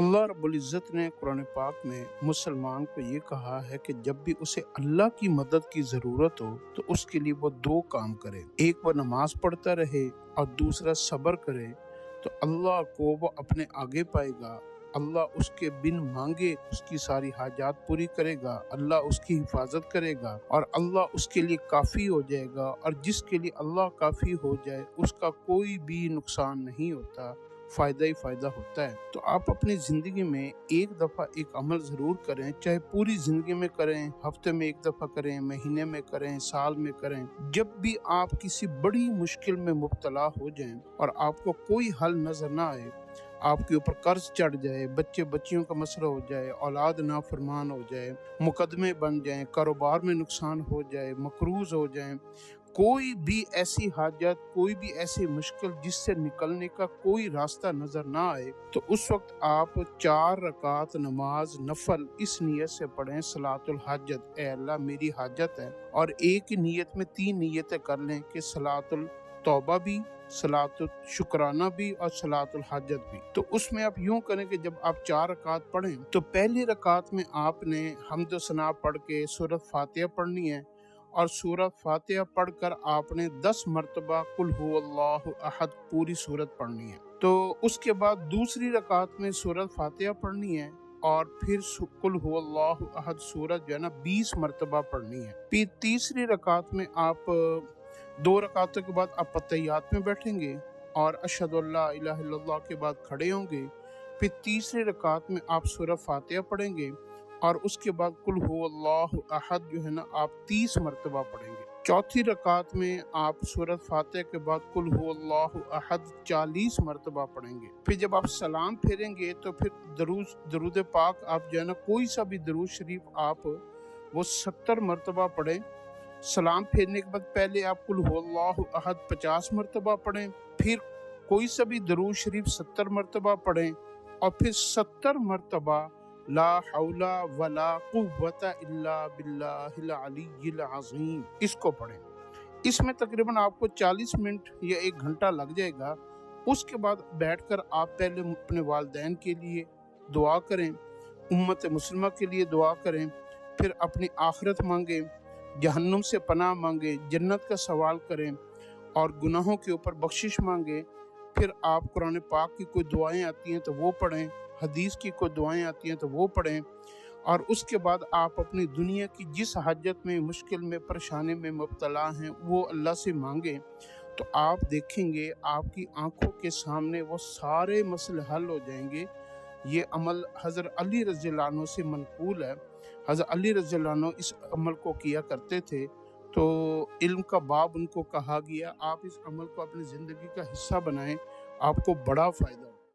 اللہ रब्बुल इज़्ज़त ने कुरान पाक में मुसलमान को ये कहा है कि जब भी उसे अल्लाह की मदद की ज़रूरत हो तो उसके लिए वो दो काम करे। एक वो नमाज पढ़ता रहे और दूसरा सब्र करे, तो अल्लाह को वो अपने आगे पाएगा। अल्लाह उसके बिन मांगे उसकी सारी हाजात पूरी करेगा, अल्लाह उसकी हिफाजत करेगा और अल्लाह उसके लिए काफ़ी हो जाएगा। और जिसके लिए अल्लाह काफ़ी हो जाए उसका कोई भी नुकसान नहीं होता, फ़ायदा ही फ़ायदा होता है। तो आप अपनी ज़िंदगी में एक दफ़ा एक अमल ज़रूर करें, चाहे पूरी ज़िंदगी में करें, हफ्ते में एक दफ़ा करें, महीने में करें, साल में करें। जब भी आप किसी बड़ी मुश्किल में मुब्तला हो जाएं और आपको कोई हल नज़र ना आए, आपके ऊपर कर्ज चढ़ जाए, बच्चे बच्चियों का मसला हो जाए, औलाद नाफरमान हो जाए, मुकदमे बन जाएं, कारोबार में नुकसान हो जाए, मकरूज हो जाएं, कोई भी ऐसी हाजत, कोई भी ऐसी मुश्किल जिससे निकलने का कोई रास्ता नजर ना आए, तो उस वक्त आप 4 रकात नमाज नफल इस नियत से पढ़ें, सलातुल हाजत, ए अल्लाह मेरी हाजत है। और एक ही नियत में 3 नियतें कर लें कि सलातुल तौबा भी, सलातुल शुक्राना भी और सलातुल हाजत भी। तो उसमें आप यूं करें कि जब आप 4 रकात पढ़ें तो पहली रकात में आपने हम्द व सना पढ़ के सूरत फातिहा पढ़नी है और सूरत फातिहा पढ़कर आपने 10 मरतबा कुल हुवल्लाहु अहद पूरी सूरत पढ़नी है। तो उसके बाद दूसरी रकात में सूरत फातिहा पढ़नी है और फिर कुल हुवल्लाहु अहद सूरत जो है ना 20 मरतबा पढ़नी है। फिर तीसरी रकात में आप 2 रकातों के बाद आप तहियात में बैठेंगे और अशहदु अल्ला इलाहा इल्लल्लाह के बाद खड़े होंगे। फिर तीसरी रकात में आप सूरत फातिहा पढ़ेंगे और उसके बाद कुल हुवल्लाहु अहद जो है ना आप 30 मरतबा पढ़ेंगे। चौथी रकात में आप सूरत फातिहा के बाद कुल हुवल्लाहु अहद 40 मरतबा पढ़ेंगे। फिर जब आप सलाम फेरेंगे तो फिर दरूद पाक आप जो है ना कोई सा भी दरूद शरीफ आप वो 70 मरतबा पढ़ें। सलाम फेरने के बाद पहले आप कुल हुवल्लाहु अहद 50 मरतबा पढ़ें, फिर कोई सा भी दरूद शरीफ 70 मरतबा पढ़ें और फिर 70 मरतबा ला हौला वला कुव्वता इल्ला बिल्लाहिल अलिय्यिल अज़ीम इसको पढ़ें। इसमें तकरीबन आपको 40 मिनट या 1 घंटा लग जाएगा। उसके बाद बैठकर आप पहले अपने वालिदैन के लिए दुआ करें, उम्मत मुस्लिमा के लिए दुआ करें, फिर अपनी आखिरत मांगे, जहन्नुम से पनाह मांगे, जन्नत का सवाल करें और गुनाहों के ऊपर बख्शिश मांगे। फिर आप कुरान पाक की कोई दुआएं आती हैं तो वो पढ़ें, हदीस की कोई दुआएं आती हैं तो वो पढ़ें और उसके बाद आप अपनी दुनिया की जिस हाजत में, मुश्किल में, परेशानी में मुब्तला हैं वो अल्लाह से मांगें। तो आप देखेंगे आपकी आंखों के सामने वो सारे मसले हल हो जाएंगे। ये अमल हज़रत अली रज़ियल्लाहु अन्हु से मनक़ूल है। हज़रत अली रज़ियल्लाहु अन्हु इस अमल को किया करते थे, तो इल्म का बाब उनको कहा गया। आप इस अमल को अपनी ज़िंदगी का हिस्सा बनाएं, आपको बड़ा फ़ायदा होगा।